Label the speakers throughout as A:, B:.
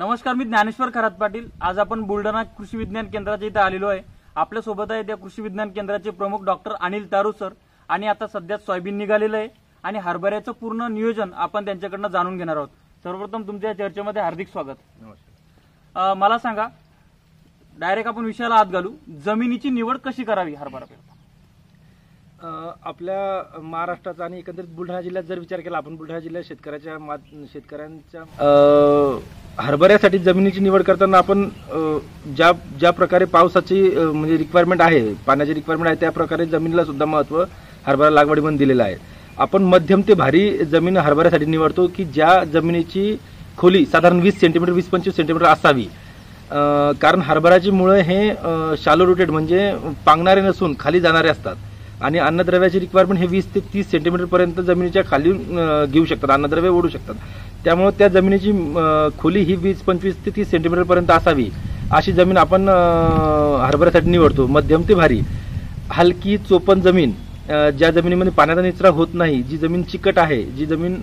A: नमस्कार, मी ज्ञानेश्वर खरात पाटील। आज आपण बुलढाणा कृषी विज्ञान केंद्राच्या इथे आलेलो आहे। आपल्या सोबत आहे त्या कृषी विज्ञान केंद्राचे प्रमुख डॉक्टर अनिल तारू सर। आणि आता सध्या सोयाबीन निघालेलं आहे आणि हरभऱ्याचं पूर्ण नियोजन आपण त्यांच्याकडून जाणून घेणार आहोत। सर्वप्रथम तुमच्या चर्चेमध्ये हार्दिक स्वागत। नमस्कार। मला सांगा, डायरेक्ट आपण विषयाला हात घालू, जमिनीची निवड कशी करावी हरभरा पेरताना?
B: आपल्या महाराष्ट्राचा आणि एकंदरीत बुलढाणा जिल्ह्यात जर विचार केला आपण, बुलढाणा जिल्ह्यात शेतकऱ्यांच्या हरभऱ्यासाठी जमिनीची निवड करताना आपण ज्या प्रकारे पावसाची म्हणजे रिक्वायरमेंट आहे, पाण्याची रिक्वायरमेंट आहे, त्या प्रकारे जमिनीला सुद्धा महत्त्व हरभरा लागवडीमध्ये दिलेलं आहे। आपण मध्यम ते भारी जमीन हरभऱ्यासाठी निवडतो की ज्या जमिनीची खोली साधारण 20 सेंटीमीटर 20-25 सेंटीमीटर असावी। कारण हरभऱ्याची मुळे हे शॅलो रूटेड म्हणजे पांगणारे नसून खाली जाणारे असतात आणि अन्नद्रव्याची रिक्वायरमेंट हे 20 ते 30 सेंटीमीटर पर्यंत जमिनीच्या खाली घेऊ शकतात, अन्नद्रव्य ओढू शकतात। त्यामुळे त्या जमिनीची खोली ही 20-25 ते 30 सेंटीमीटर पर्यंत असावी अशी जमीन आपण हरभऱ्यासाठी निवडतो। मध्यम ते भारी हलकी चोपन जमीन, ज्या जमिनीमध्ये पाण्याचा निचरा होत नाही, जी जमीन चिकट आहे, जी जमीन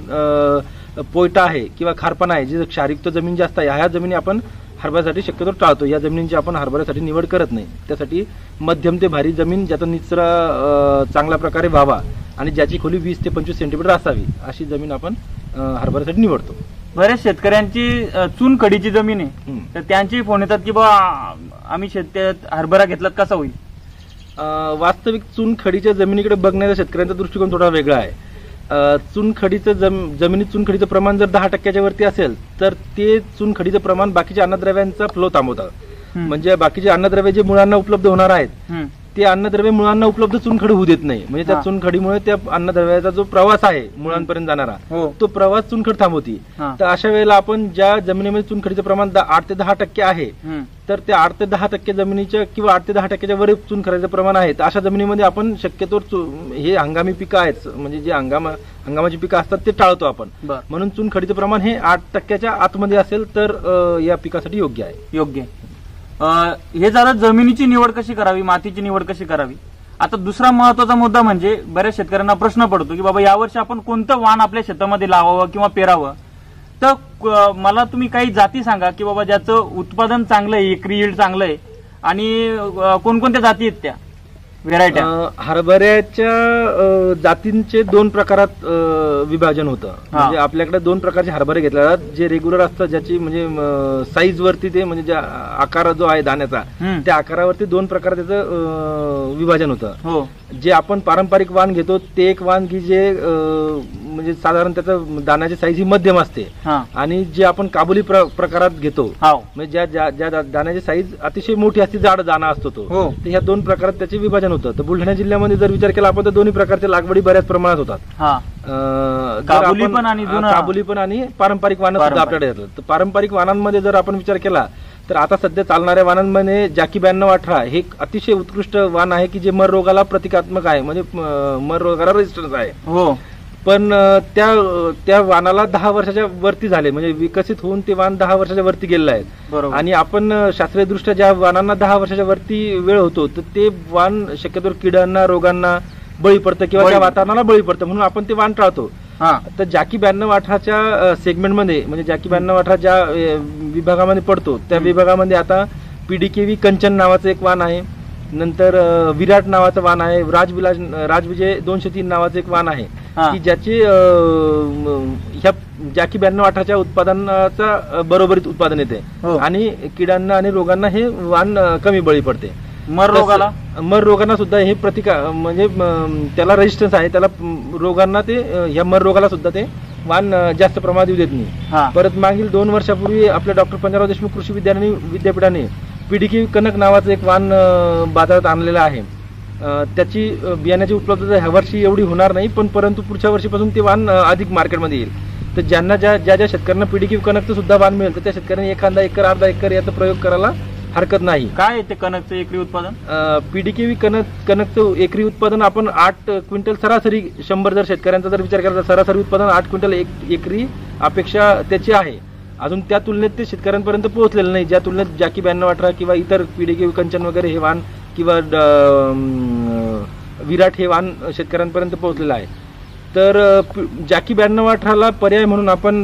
B: पोयटा आहे किंवा खारपणा आहे, जी क्षारयुक्त जमीन जास्त आहे, ह्या जमिनी आपण हरभऱ्यासाठी शक्यतो टाळतो। या जमिनींची आपण हरभऱ्यासाठी निवड करत नाही। त्यासाठी मध्यम ते भारी जमीन, ज्याचा निचरा चांगल्या प्रकारे व्हावा आणि ज्याची खोली 20 ते 25 सेंटीमीटर असावी अशी जमीन आपण हरभऱ्यासाठी निवडतो।
A: बरेच शेतकऱ्यांची चुनखडीची जमीन आहे, तर त्यांची फोन येतात की बा आम्ही शेतात हरभरा घेतलात कसा होईल?
B: वास्तविक चुनखडीच्या जमिनीकडे बघण्याचा शेतकऱ्यांचा दृष्टिकोन थोडा वेगळा आहे। चुनखडीचं जमिनीत चुनखडीचं प्रमाण जर 10% वरती असेल तर ते चुनखडीचं प्रमाण बाकीच्या अन्नद्रव्यांचा फ्लो थांबवतं। म्हणजे बाकीचे अन्नद्रव्य जे मुळांना उपलब्ध होणार आहेत ते अन्नद्रव्य मुळांना उपलब्ध चुनखडी होऊ देत नाही। म्हणजे त्या चुनखडीमुळे त्या अन्नद्रव्याचा जो प्रवास आहे मुळांपर्यंत जाणारा तो प्रवास चुनखड थांबवती। तर अशा वेळेला आपण ज्या जमिनीमध्ये चुनखडीचं प्रमाण 8 ते 10% आहे तर त्या 8 ते 10% जमिनीच्या किंवा 8 ते 10%च्या वर चुनखडीचं प्रमाण आहे, तर अशा जमिनीमध्ये आपण शक्यतो हे हंगामी पिकं आहेत, म्हणजे जे हंगामाची पिकं असतात ते टाळतो आपण। म्हणून चुनखडीचं प्रमाण हे 8%च्या आतमध्ये असेल तर या पिकासाठी योग्य आहे।
A: योग्य हे झालं जमिनीची निवड कशी करावी, मातीची निवड कशी करावी। आता दुसरा महत्वाचा मुद्दा म्हणजे बऱ्याच शेतकऱ्यांना प्रश्न पडतो की बाबा यावर्षी आपण कोणतं वाण आपल्या शेतामध्ये लावावं किंवा पेरावं। तर मला तुम्ही काही जाती सांगा की बाबा ज्याचं उत्पादन चांगलं आहे, एकरी यील्ड चांगलं आहे आणि कोणकोणत्या जाती आहेत त्या व्हेरायटी?
B: हरभऱ्याच्या जातींचे 2 प्रकारात विभाजन होतं। म्हणजे आपल्याकडे 2 प्रकारचे हरभरे घेतले जातात, जे रेग्युलर असतात, ज्याची म्हणजे साईज वरती ते म्हणजे ज्या आकार जो आहे दाण्याचा त्या आकारावरती 2 प्रकार त्याचं विभाजन होतं। जे आपण पारंपरिक वाण घेतो ते एक वाण की जे म्हणजे साधारण त्याचं दाण्याची साईज ही मध्यम असते आणि जे आपण काबुली प्रकारात घेतो म्हणजे ज्या दाण्याची साईज अतिशय मोठी असते, जाड दाणा असतो तो, तर ह्या 2 प्रकारात त्याचे विभाजन होतं। तर बुलढाणा जिल्ह्यामध्ये जर विचार केला आपण तर दोन्ही प्रकारच्या लागवडी बऱ्याच प्रमाणात होतात। काबुली पण आणि पारंपरिक वाण सुद्धा आपल्याकडे येतात। तर पारंपरिक वाणांमध्ये जर आपण विचार केला तर आता सध्या चालणाऱ्या वाणांमध्ये जॅकी 9218 हे अतिशय उत्कृष्ट वाण आहे की जे मर रोगाला प्रतिकात्मक आहे, म्हणजे मर रोगाला रेजिस्टन्स आहे। पण त्या वाणाला 10 वर्षाच्या वरती झाले, म्हणजे विकसित होऊन ते वाण 10 वर्षाच्या वरती गेलेलं आहे। आणि आपण शास्त्रीय दृष्ट्या ज्या वाणांना 10 वर्षाच्या वरती वेळ होतो तर ते वाण शक्यतो किडांना रोगांना बळी पडतं किंवा त्या वातावरणाला बळी पडतं, म्हणून आपण ते वाण टाळतो। तर जॅकी 9218च्या सेगमेंटमध्ये म्हणजे जॅकी 9218 ज्या विभागामध्ये पडतो त्या विभागामध्ये आता PDKV कंचन नावाचं एक वाण आहे, नंतर विराट नावाचं वाण आहे, राजविजय 203 नावाचं एक वाण आहे की ज्याची ह्या जॅकी 9218च्या उत्पादनाचा बरोबरीत उत्पादन येते आणि किडांना आणि रोगांना हे वाण कमी बळी पडते।
A: मर
B: रोगांना सुद्धा हे म्हणजे त्याला रेजिस्टन्स आहे, त्याला रोगांना ते ह्या मर रोगाला सुद्धा ते वाण जास्त प्रमाणात येऊ देत नाही। परत मागील 2 वर्षापूर्वी आपल्या डॉक्टर पंजाबराव देशमुख कृषी विद्यापीठाने PDKV कनक नावाचं एक वाण बाजारात आणलेलं आहे। त्याची बियाण्याची उपलब्धता ह्या वर्षी एवढी होणार नाही, पण परंतु पुढच्या वर्षीपासून ते वाण अधिक मार्केटमध्ये येईल। तर ज्यांना ज्या शेतकऱ्यांना PDKV कनकचं सुद्धा वाण मिळेल तर त्या शेतकऱ्यांनी एखादा एकर अर्धा एकर याचा प्रयोग करायला हरकत नाही।
A: काय ते कनकचं एकरी उत्पादन?
B: PDKV कनकचं एकरी उत्पादन आपण 8 क्विंटल सरासरी 100 जर शेतकऱ्यांचा जर विचार केला तर सरासरी उत्पादन 8 क्विंटल एकरी अपेक्षा त्याची आहे। अजून त्या तुलनेत ते शेतकऱ्यांपर्यंत पोहोचलेलं नाही, ज्या तुलनेत जॅकी 9218 किंवा इतर PDKV कंचन वगैरे हे वाण किंवा विराट हे वाण शेतकऱ्यांपर्यंत पोहोचलेलं आहे। तर जॅकी 9218ला पर्याय म्हणून आपण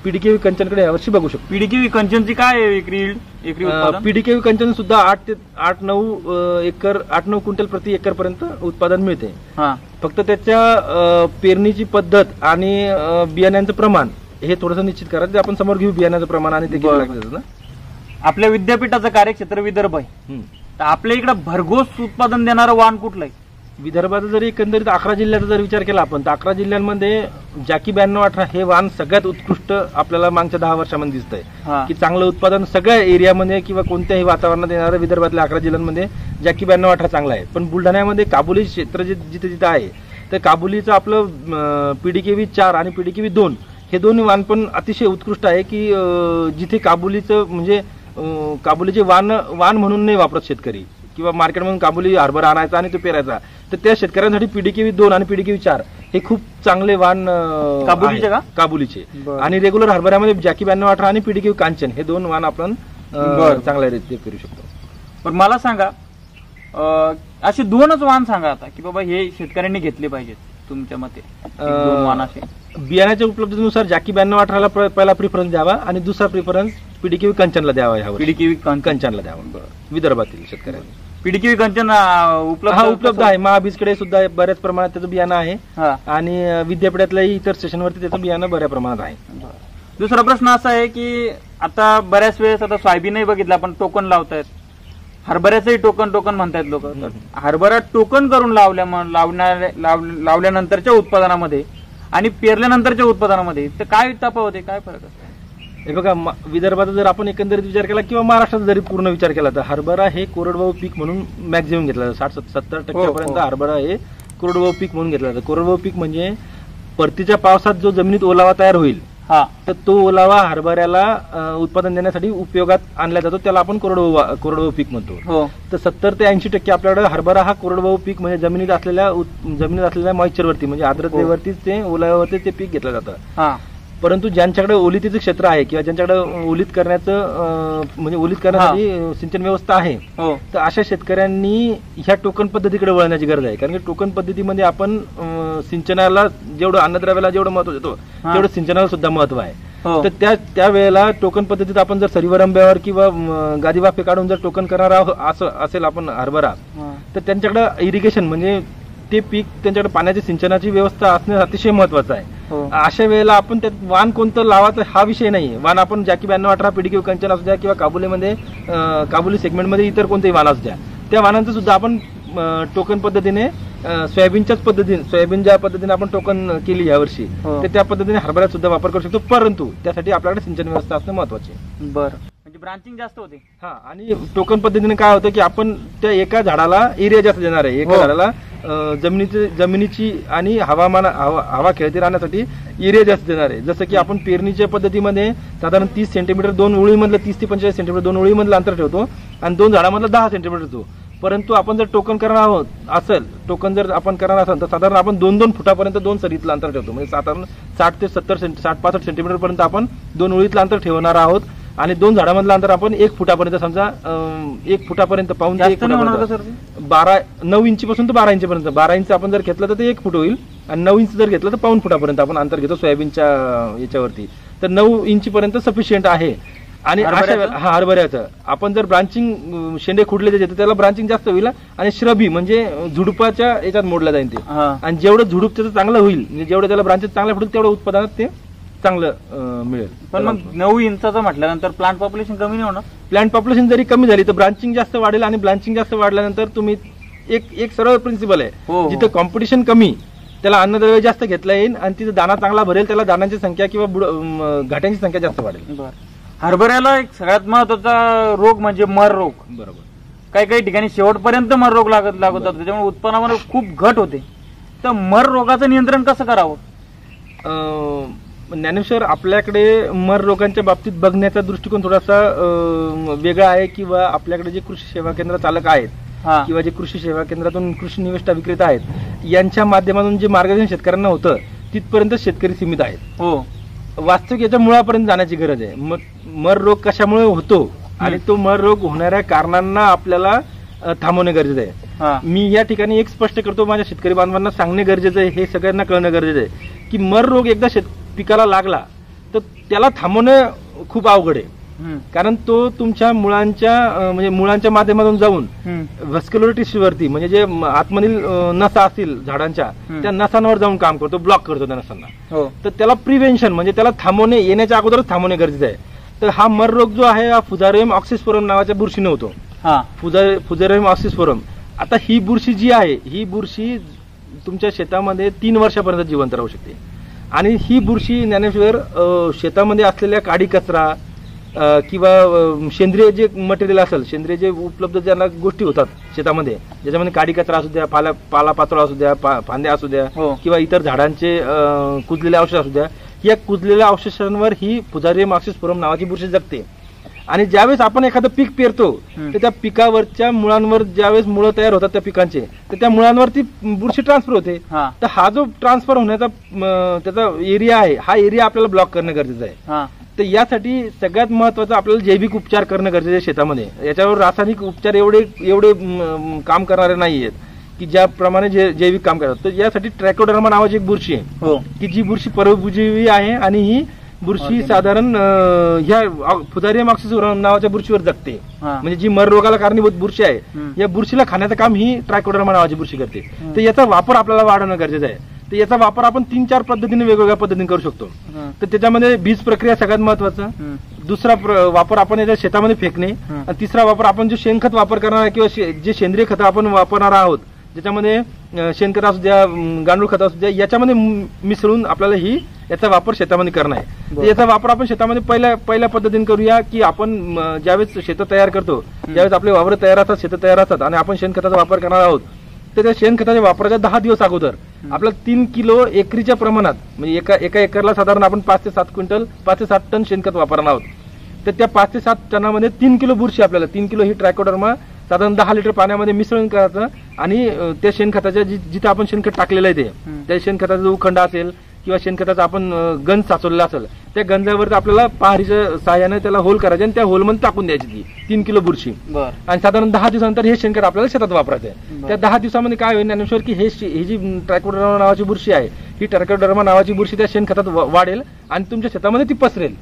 B: पीडीकेव्ही कंचनकडे यावर्षी बघू शकतो.
A: पीडीकेव्ही कंचनची काय आहे एकरी yield? एकरी उत्पादन?
B: पीडीकेव्ही कंचन सुद्धा 8-9 क्विंटल प्रति एकर पर्यंत उत्पादन मिळते.
A: हा,
B: फक्त त्याच्या पेरणीची पद्धत आणि बियाण्यांचं प्रमाण हे थोडंसं निश्चित करायचं. आपण समोर घेऊ बियाण्याचं प्रमाण आणि ते किती लागतं ना.
A: आपल्या विद्यापीठाचं कार्यक्षेत्र विदर्भ आहे, तर आपल्या इकडे भरघोस उत्पादन देणारं वाण कुठलं आहे?
B: विदर्भाचा जरी एकंदरीत 11 जिल्ह्याचा जर विचार केला आपण तर 11 जिल्ह्यांमध्ये जॅकी 9218 हे वाण सगळ्यात उत्कृष्ट आपल्याला मागच्या 10 वर्षांमध्ये दिसतंय की चांगलं उत्पादन सगळ्या एरियामध्ये किंवा कोणत्याही वातावरणात येणाऱ्या विदर्भातल्या 11 जिल्ह्यांमध्ये जॅकी 9218 चांगला आहे. पण बुलढाण्यामध्ये काबुली क्षेत्र जिथे जिथे आहे तर काबुलीचं आपलं पीडीकेव्ही 4 आणि पीडीकेव्ही 2 हे दोन्ही वाण पण अतिशय उत्कृष्ट आहे की जिथे काबुलीचं म्हणजे काबुलीचे वाण म्हणून नाही वापरत शेतकरी किंवा मार्केटमधून काबुली हरभरा आणायचा आणि तो पेरायचा, तर त्या शेतकऱ्यांसाठी पीडीकेव्ही 2 आणि पीडीकेव्ही 4 हे खूप चांगले वाण
A: काबुलीचे का?
B: काबुलीचे. आणि रेग्युलर हरभऱ्यामध्ये जॅकी 9218 आणि पीडीकेव्ही कांचन हे 2 वाण आपण चांगल्या रीतीने पेरू शकतो.
A: पण मला सांगा, असे 2च वाण सांगा आता की बाबा हे शेतकऱ्यांनी घेतले पाहिजेत तुमच्या मते. 2 वाण असे
B: बियाण्याच्या उपलब्धतेनुसार जॅकी 9218ला पहिला प्रिफरन्स द्यावा आणि दुसरा प्रिफरन्स पीडीकेव्ही कंचनला द्यावा. ह्यावर
A: पीडीकेव्ही
B: कंचनला द्यावा विदर्भातील शेतकऱ्यांनी.
A: पीडीकेव्ही कंचन
B: उपलब्ध आहे. महाबीजकडे सुद्धा बऱ्याच प्रमाणात त्याचं बियाणं आहे आणि विद्यापीठातल्याही इतर स्टेशनवरती त्याचं बियाणं बऱ्या प्रमाणात आहे.
A: दुसरा प्रश्न असा आहे की आता बऱ्याच वेळेस आता सोयाबीनही बघितलं आपण टोकन लावतायत, हरभऱ्याचंही टोकन म्हणतायत लोक. हरभरा टोकन करून लावल्यानंतरच्या उत्पादनामध्ये आणि पेरल्यानंतरच्या उत्पादनामध्ये तर काय तफावत आहे, काय फरक आहे?
B: हे बघा, विदर्भाचा जर आपण एकंदरीत विचार केला किंवा महाराष्ट्राचा जरी पूर्ण विचार केला तर हरभरा हे कोरडवाहू पीक म्हणून मॅक्झिमम घेतलं जातं. 60-70% हरभरा हे कोरडवाहू पीक म्हणून घेतलं जातं. कोरडवाहू पीक म्हणजे परतीच्या पावसात जो जमिनीत ओलावा तयार होईल तर तो ओलावा हरभऱ्याला उत्पादन देण्यासाठी उपयोगात आणला जातो, त्याला आपण कोरडवाहू पीक म्हणतो. तर 70 ते 80% आपल्याकडे हरभरा हा कोरडवाहू पीक म्हणजे जमिनीत असलेल्या मॉइश्चरवरती म्हणजे आर्द्रतेवरतीच ते ओलाव्यावरती ते पीक घेतलं जातं. परंतु ज्यांच्याकडे ओलितीचं क्षेत्र आहे किंवा ज्यांच्याकडे ओलित करण्यासाठी सिंचन व्यवस्था आहे तर अशा शेतकऱ्यांनी ह्या टोकन पद्धतीकडे वळण्याची गरज आहे. कारण की टोकन पद्धतीमध्ये आपण सिंचनाला जेवढं अन्नद्रव्याला जेवढं महत्व देतो तेवढं सिंचनाला सुद्धा महत्व आहे. तर त्या वेळेला टोकन पद्धतीत आपण जर सरीवरंब्यावर किंवा गादी वाफे काढून जर टोकन करणार असेल आपण हरभरा तर त्यांच्याकडे इरिगेशन म्हणजे ते पीक त्यांच्याकडे पाण्याची सिंचनाची व्यवस्था असणे अतिशय महत्वाचं आहे. अशा वेळेला आपण त्यात वाण कोणतं लावायचं हा विषय नाहीये. वाण आपण जॅकी 9218 पीडीकेव्ही कंचन असू द्या किंवा काबुली सेगमेंटमध्ये इतर कोणतेही वाण असू द्या त्या वाणांचं सुद्धा आपण टोकन पद्धतीने सोयाबीन ज्या पद्धतीने आपण टोकन केली यावर्षी तर त्या पद्धतीने हरभऱ्यात सुद्धा वापर करू शकतो. परंतु त्यासाठी आपल्याकडे सिंचन व्यवस्था असणं महत्वाचे.
A: बरं, म्हणजे ब्रांचिंग जास्त होते.
B: आणि टोकन पद्धतीने काय होतं की आपण त्या एका झाडाला एरिया जास्त देणार आहे. एका झाडाला जमिनीची आणि हवा खेळती राहण्यासाठी एरिया जास्त देणार आहे. जसं की आपण पेरणीच्या पद्धतीमध्ये साधारण 30 सेंटीमीटर 2 ओळीमधलं 30 ते 45 सेंटीमीटर 2 ओळीमधलं अंतर ठेवतो आणि 2 झाडामधलं 10 सेंटीमीटर ठेवतो. परंतु आपण जर टोकन करणार असेल तर साधारण आपण 2-2 फुटापर्यंत 2 सरीतलं अंतर ठेवतो. म्हणजे साधारण 60 ते 60-65 सेंटीमीटर पर्यंत आपण 2 ओळीतलं अंतर ठेवणार आहोत आणि 2 झाडामधलं अंतर आपण 1 फुटापर्यंत समजा 1 फुटापर्यंत पाहून 9 इंचीपासून तर 12 इंचपर्यंत. 12 इंच आपण जर घेतलं तर ते 1 फूट होईल आणि 9 इंच जर घेतलं तर 1.5 फुटापर्यंत आपण अंतर घेतो सोयाबीनच्या याच्यावरती. तर 9 इंचपर्यंत सफिशियंट आहे. आणि हरभऱ्याचं आपण जर ब्रांचिंग शेंडे खुडले जाते त्याला ब्रांचिंग जास्त होईल आणि श्रबी म्हणजे झुडुपाच्या याच्यात मोडलं जाईल ते. आणि जेवढं झुडूप त्याचं चांगलं होईल म्हणजे जेवढं त्याला ब्रांचेस चांगल्या फुटेल तेवढं उत्पादनात ते चांगलं मिळेल.
A: पण मग 9 इंचाचं म्हटल्यानंतर प्लांट पॉप्युलेशन कमी नाही होणार?
B: प्लांट पॉप्युलेशन जरी कमी झाली तर ब्रांचिंग जास्त वाढेल आणि ब्रांचिंग जास्त वाढल्यानंतर तुम्ही एक सरळ प्रिन्सिपल आहे जिथे कॉम्पिटिशन कमी त्याला अन्नद्रव्य जास्त घेतला येईल आणि तिथे दाना चांगला भरेल त्याला दाण्याची संख्या किंवा घाट्यांची संख्या जास्त वाढेल.
A: हरभऱ्याला एक सगळ्यात महत्वाचा रोग म्हणजे मर रोग.
B: बरोबर,
A: काही ठिकाणी शेवटपर्यंत मर रोग लागत जातो त्याच्यामुळे उत्पन्नामध्ये खूप घट होते. तर मर रोगाचं नियंत्रण कसं करावं?
B: ज्ञानेश्वर, आपल्याकडे मर रोगांच्या बाबतीत बघण्याचा दृष्टिकोन थोडासा वेगळा आहे किंवा आपल्याकडे जे कृषी सेवा केंद्र चालक आहेत किंवा जे कृषी सेवा केंद्रातून कृषी निविष्ठा विक्रेता आहेत यांच्या माध्यमातून जे मार्गदर्शन शेतकऱ्यांना होतं तिथपर्यंत शेतकरी सीमित आहेत. वास्तविक याच्या मुळापर्यंत जाण्याची गरज आहे. मर रोग कशामुळे होतो आणि तो मर रोग होणाऱ्या कारणांना आपल्याला थांबवणे गरजेचं आहे. मी या ठिकाणी एक स्पष्ट करतो, माझ्या शेतकरी बांधवांना सांगणे गरजेचं आहे, हे सगळ्यांना कळणं गरजेचं आहे की मर रोग एकदा पिकाला लागला तर त्याला थांबवणं खूप अवघड आहे.
A: हम्म.
B: कारण तो तुमच्या म्हणजे मुळांच्या माध्यमातून जाऊन व्हस्क्युलर टिश्यूवरती म्हणजे जे आतमधील नसा असतील झाडांच्या त्या नसांवर जाऊन काम करतो, ब्लॉक करतो त्या नसांना.
A: हो.
B: तर त्याला प्रिव्हेन्शन म्हणजे त्याला थांबवणे, येण्याच्या अगोदरच थांबवणे गरजेचं आहे. तर हा मर रोग जो आहे हा फुजारियम ऑक्सिस्पोरम नावाच्या बुरशीने होतो. फुजारियम ऑक्सिस्पोरम. आता ही बुरशी जी आहे ही बुरशी तुमच्या शेतामध्ये 3 वर्षापर्यंत जिवंत राहू शकते. आणि ही बुरशी ज्ञानेश्वर शेतामध्ये असलेल्या काडी कचरा किंवा सेंद्रिय जे मटेरियल असेल, सेंद्रिय जे उपलब्ध ज्यांना गोष्टी होतात शेतामध्ये, ज्याच्यामध्ये काडी कचरा असू द्या, पाला पाचोळा असू द्या, फांद्या असू द्या, किंवा इतर झाडांचे कुजलेले अवशेष असू द्या, या कुजलेल्या अवशेषांवर ही फुजारियम ऑक्सिस्पोरम नावाची बुरशी जगते. आणि ज्यावेळेस आपण एखादं पीक पेरतो तर त्या पिकावरच्या मुळांवर ज्यावेळेस मुळं तयार होतात त्या पिकांचे, तर त्या मुळांवर ती बुरशी ट्रान्सफर होते. तर हा जो ट्रान्सफर होण्याचा त्याचा एरिया आहे, हा एरिया आपल्याला ब्लॉक करणं गरजेचं आहे. तर यासाठी सगळ्यात महत्वाचं आपल्याला जैविक उपचार करणं गरजेचं आहे शेतामध्ये. याच्यावर रासायनिक उपचार एवढे काम करणारे नाही आहेत की ज्याप्रमाणे जैविक काम करतात. तर यासाठी ट्रायकोडर्मा नावाची एक बुरशी आहे की जी बुरशी परजीवी आहे आणि ही बुरशी साधारण ह्या फुजारियम ऑक्सिस्पोरम नावाच्या बुरशीवर जगते. म्हणजे जी मर रोगाला कारणीभूत बुरशी आहे, या बुरशीला खाण्याचं काम ही ट्रायकोडर्मा नावाची बुरशी करते. तर याचा वापर आपल्याला वाढवणं गरजेचं आहे. तर याचा वापर आपण 3-4 पद्धतीने वेगवेगळ्या पद्धतीने करू शकतो. तर त्याच्यामध्ये बीज प्रक्रिया सगळ्यात महत्वाचं. दुसरा वापर आपण याच्या शेतामध्ये फेकणे. आणि तिसरा वापर आपण जो शेणखत वापर करणार आहे किंवा जे सेंद्रिय खत आपण वापरणार आहोत, ज्याच्यामध्ये शेणखत असू द्या, गांडूळ खत असू द्या, याच्यामध्ये मिसळून आपल्याला याचा वापर शेतामध्ये करणं आहे. तर याचा वापर आपण शेतामध्ये पहिल्या पद्धतीने करूया की आपण ज्यावेळेस शेतं तयार करतो, ज्यावेळेस आपले वावर तयार असतात, शेतं तयार असतात आणि आपण शेणखताचा वापर करणार आहोत, तर त्या शेणखताच्या वापराच्या 10 दिवस अगोदर आपल्याला 3 किलो एकरीच्या प्रमाणात, म्हणजे एका एकरला साधारण आपण 5 ते 7 टन शेणखत वापरणार आहोत. तर त्या 5 ते 7 टनामध्ये 3 किलो बुरशी, आपल्याला 3 किलो ही ट्रायकोडर्मा साधारण 10 लिटर पाण्यामध्ये मिसळून करायचं. आणि त्या शेणखताच्या जिथं आपण शेणखत टाकलेलं आहे त्या शेणखताचा जो उखंड असेल किंवा शेणखताचा आपण गंज साचवलेला असेल, त्या गंजावर आपल्याला पहारीच्या सहाय्याने त्याला होल करायचे आणि त्या होलमध्ये टाकून द्यायची ती 3 किलो बुरशी. आणि साधारण 10 दिवसानंतर हे शेणखत आपल्याला शेतात वापरायचं आहे. त्या 10 दिवसामध्ये काय होईल ज्ञानेश्वर की ही जी ट्रायकोडर्मा नावाची बुरशी आहे, ही ट्रायकोडर्मा नावाची बुरशी त्या शेणखतात वाढेल आणि तुमच्या शेतामध्ये ती पसरेल.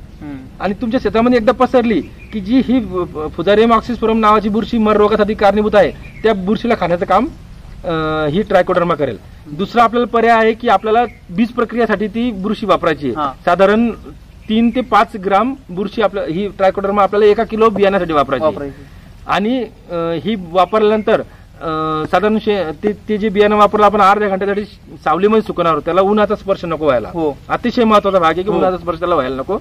B: आणि तुमच्या शेतामध्ये एकदा पसरली की जी ही फुजारियम ऑक्सिस्पोरम नावाची बुरशी मर रोगासाठी कारणीभूत आहे, त्या बुरशीला खाण्याचं काम ही ट्रायकोडर्मा करेल. दुसरा आपल्याला पर्याय आहे की आपल्याला बीज प्रक्रियासाठी ती बुरशी वापरायची. साधारण 3 ते 5 ग्राम बुरशी ही ट्रायकोडर्मा आपल्याला 1 किलो बियाण्यासाठी वापरायची. आणि ही वापरल्यानंतर साधारण ते जे बियाणं वापरलं आपण अर्ध्या घंट्यासाठी सावलीमध्ये सुकवणार आहोत. त्याला उन्हाचा स्पर्श नको व्हायला. अतिशय महत्वाचा भाग आहे की उन्हाचा स्पर्श त्याला व्हायला नको.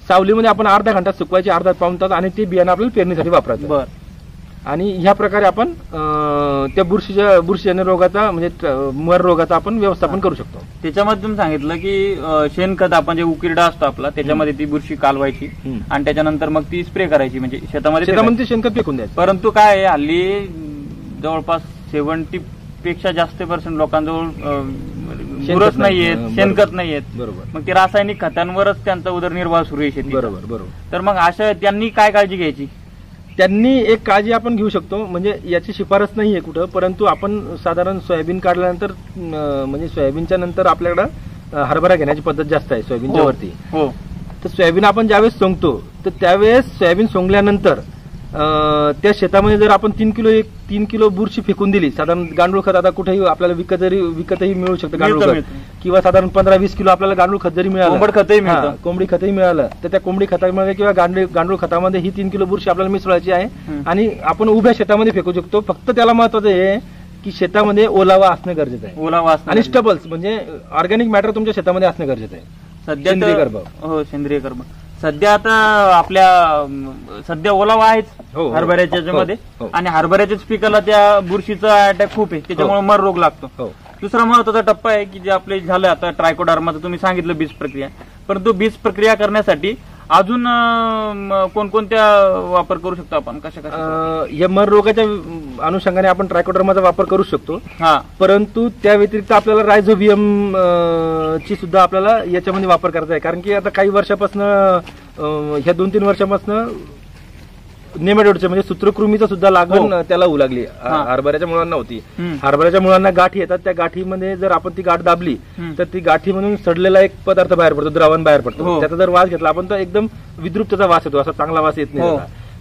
B: सावलीमध्ये आपण अर्ध्या घंटा सुकवायची, अर्धा पाऊण तास, आणि ते बियाणं आपल्याला पेरणीसाठी वापरायचं. आणि ह्या प्रकारे आपण त्या बुरशीजन्य रोगाचा म्हणजे मर रोगाचा आपण व्यवस्थापन करू शकतो.
A: त्याच्यामध्ये तुम्ही सांगितलं की शेणखत आपण जे उकिरडा असतो आपला त्याच्यामध्ये ती बुरशी कालवायची आणि त्याच्यानंतर मग ती स्प्रे करायची, म्हणजे शेतामध्ये
B: शेणखत फेकून द्यायचं.
A: परंतु काय आहे, हल्ली जवळपास 70% लोकांजवळ गुरच नाहीयेत, शेणखत नाहीयेत.
B: बरोबर.
A: मग ते रासायनिक खतांवरच त्यांचा उदरनिर्वाह सुरू आहे शेती.
B: बरोबर.
A: तर मग अशा त्यांनी काय काळजी घ्यायची?
B: त्यांनी एक काळजी आपण घेऊ शकतो, म्हणजे याची शिफारस नाहीये कुठं, परंतु आपण साधारण सोयाबीन काढल्यानंतर म्हणजे सोयाबीनच्या नंतर आपल्याकडं हरभरा घेण्याची पद्धत जास्त आहे सोयाबीनच्या वरती. तर सोयाबीन आपण ज्यावेळेस सोंगतो तर त्यावेळेस सोयाबीन सोंगल्यानंतर त्या शेतामध्ये जर आपण 3 किलो बुरशी फेकून दिली, साधारण गांडूळ खत आता कुठेही आपल्याला विकतही मिळू शकतं गांडूळ खत, किंवा साधारण 15-20 किलो आपल्याला गांडूळ खत जरी मिळालं, कोंबडी खतही मिळालं, तर त्या कोंबडी खतामध्ये किंवा गांडूळ खतामध्ये ही 3 किलो बुरशी आपल्याला मिसळायची आहे आणि आपण उभ्या शेतामध्ये फेकू शकतो. फक्त त्याला महत्वाचं हे की शेतामध्ये ओलावा असणं गरजेचं आहे.
A: ओलावा
B: आणि स्टबल्स म्हणजे ऑर्गॅनिक मॅटर तुमच्या शेतामध्ये असणं गरजेचं आहे.
A: सेंद्रिय गर्भ सध्या आता सध्या ओलावा आहेच हरभऱ्याच्या याच्यामध्ये, आणि हरभऱ्याच्याच पिकाला त्या बुरशीचा अटॅक खूप आहे, त्याच्यामुळे मर रोग लागतो. दुसरा महत्वाचा टप्पा आहे की जे आपले झालं आता ट्रायकोडर्माचं तुम्ही सांगितलं बीज प्रक्रिया, परंतु बीज प्रक्रिया करण्यासाठी अजून कोणकोणत्या वापर करू शकतो आपण? कशा
B: या मर रोगाच्या अनुषंगाने आपण ट्रायकोडर्माचा वापर करू शकतो. परंतु त्या व्यतिरिक्त आपल्याला रायझोबियम ची सुद्धा आपल्याला याच्यामध्ये वापर करायचा आहे. कारण की आता काही वर्षापासून ह्या 2-3 वर्षापासून नेमाटोडचे म्हणजे सूत्रकृमीचा सुद्धा लागण त्याला होऊ लागली. हरभऱ्याच्या मुळांना होती. हरभऱ्याच्या मुळांना गाठी येतात. त्या गाठीमध्ये जर आपण ती गाठ दाबली तर ती गाठी म्हणून सडलेला एक पदार्थ बाहेर पडतो, द्रावण बाहेर पडतो. त्याचा जर वास घेतला आपण तर एकदम विद्रुप्तचा वास येतो, असा चांगला वास येत नाही.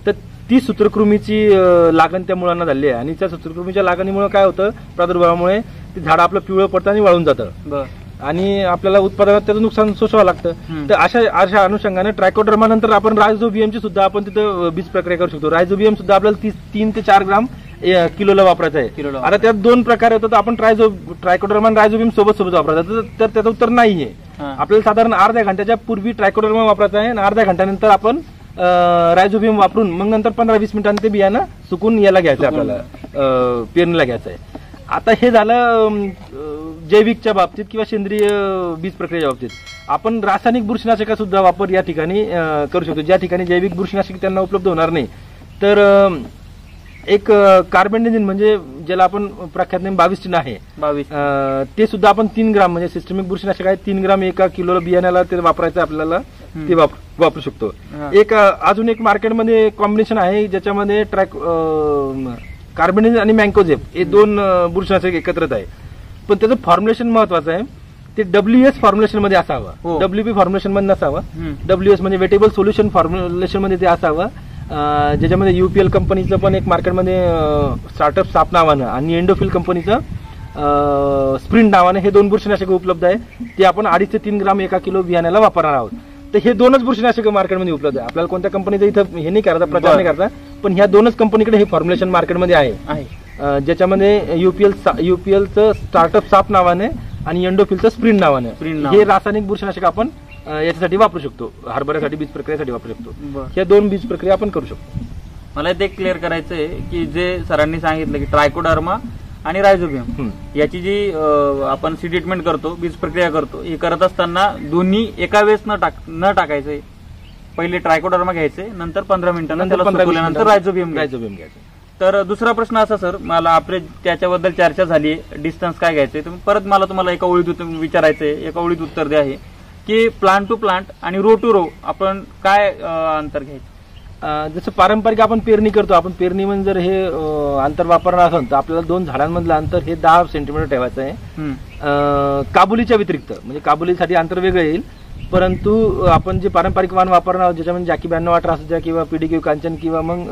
B: तर ती सूत्रकृमीची लागण त्या मुळांना झाली आहे आणि त्या सूत्रकृमीच्या लागणीमुळे काय होतं, प्रादुर्भावामुळे ते झाड आपलं पिवळं पडतं आणि वाळून जातं आणि आपल्याला उत्पादनात त्याचं नुकसान सोसावं लागतं. तर अशा अनुषंगाने ट्रायकोडर्मा नंतर आपण रायझोबियमची सुद्धा आपण तिथं बीज प्रक्रिया करू शकतो. रायझोबियम सुद्धा आपल्याला 3 ते 4 ग्राम किलोला वापरायचं आहे. आता त्यात 2 प्रकार होतात. आपण ट्रायकोडर्मा आणि रायझोबियम सोबत वापरायचं, तर त्याचं उत्तर नाहीये. आपल्याला साधारण अर्ध्या घंट्याच्या पूर्वी ट्रायकोडर्मा वापरायचा आहे आणि अर्ध्या घंट्यानंतर आपण रायझोबियम वापरून मग नंतर 15-20 मिनिटांनी ते बियाणं सुकून याला घ्यायचं, आपल्याला पेरणीला घ्यायचं आहे. आता हे झालं जैविकच्या बाबतीत किंवा सेंद्रिय बीज प्रक्रियेच्या बाबतीत. आपण रासायनिक बुरशीनाशका सुद्धा वापर या ठिकाणी करू शकतो. ज्या ठिकाणी जैविक बुरशीनाशक त्यांना उपलब्ध होणार नाही तर एक कार्बेंडेजिन म्हणजे ज्याला आपण प्रख्यात नेम 22 आहे, ते सुद्धा आपण 3 ग्राम म्हणजे सिस्टमिक बुरशीनाशक आहे, 3 ग्राम एका किलोला बियाण्याला ते वापरायचं आपल्याला, ते वापरू शकतो. एक अजून एक मार्केटमध्ये कॉम्बिनेशन आहे ज्याच्यामध्ये कार्बेंडेजिन आणि मँकोझेब हे 2 बुरशीनाशक एकत्रित आहे. पण त्याचं फॉर्म्युलेशन महत्वाचं आहे. ते WS फॉर्म्युलेशन मध्ये असावं, WP फॉर्म्युलेशन मध्ये नसावं. WS म्हणजे वेटेबल सोल्युशन फॉर्म्युलेशन मध्ये ते असावं, ज्याच्यामध्ये UPL कंपनीचं पण एक मार्केटमध्ये स्टार्टअप साप नावानं आणि एंडोफिल कंपनीचं स्प्रिंट नावानं हे 2 बुरशीनाशक उपलब्ध आहे. ते आपण 2.5 ते 3 ग्राम एका किलो बियाण्याला वापरणार आहोत. तर हे 2च बुरशीनाशक मार्केटमध्ये उपलब्ध आहे. आपल्याला कोणत्या कंपनीचं इथं हे नाही करता, प्रचार नाही करता, पण ह्या 2च कंपनीकडे हे फॉर्म्युलेशन मार्केटमध्ये आहे. ज्याच्यामध्ये UPLचं स्टार्टअप साप नावाने आणि एंडोफिलचं स्प्रिंट नावाने हे रासायनिक बुरशीनाशक आपण याच्यासाठी वापरू शकतो, हरभऱ्यासाठी बीज प्रक्रियेसाठी वापरू शकतो. ह्या 2 बीज प्रक्रिया आपण करू शकतो.
A: मला ते क्लिअर करायचं आहे की जे सरांनी सांगितलं की ट्रायकोडर्मा आणि रायझोबियम याची जी आपण सी ट्रीटमेंट करतो, बीज प्रक्रिया करतो, हे करत असताना दोन्ही एका वेळेस न टाकायचंय. पहिले ट्रायकोडर्मा घ्यायचे, नंतर 15 मिनिटांनंतर रायझोबियम घ्यायचं. तर दुसरा प्रश्न असा सर, मला आपले त्याच्याबद्दल चर्चा झाली, डिस्टन्स काय घ्यायचंय, परत मला तुम्हाला एका ओळीत विचारायचंय, एका ओळीत उत्तर द्या आहे की प्लांट टू प्लांट आणि रो टू रो आपण काय अंतर घ्यायचं.
B: जसं पारंपरिक आपण पेरणी करतो, आपण पेरणी म्हणजे जर हे अंतर वापरणार असेल तर आपल्याला 2 झाडांमधलं अंतर हे 10 सेंटीमीटर ठेवायचं आहे. काबुलीच्या व्यतिरिक्त म्हणजे काबुलीसाठी अंतर वेगळं येईल, परंतु आपण जे पारंपरिक वाण वापरणार आहोत ज्याच्यामध्ये जॅकी 92 असू द्या किंवा PDQ कांचन किंवा मग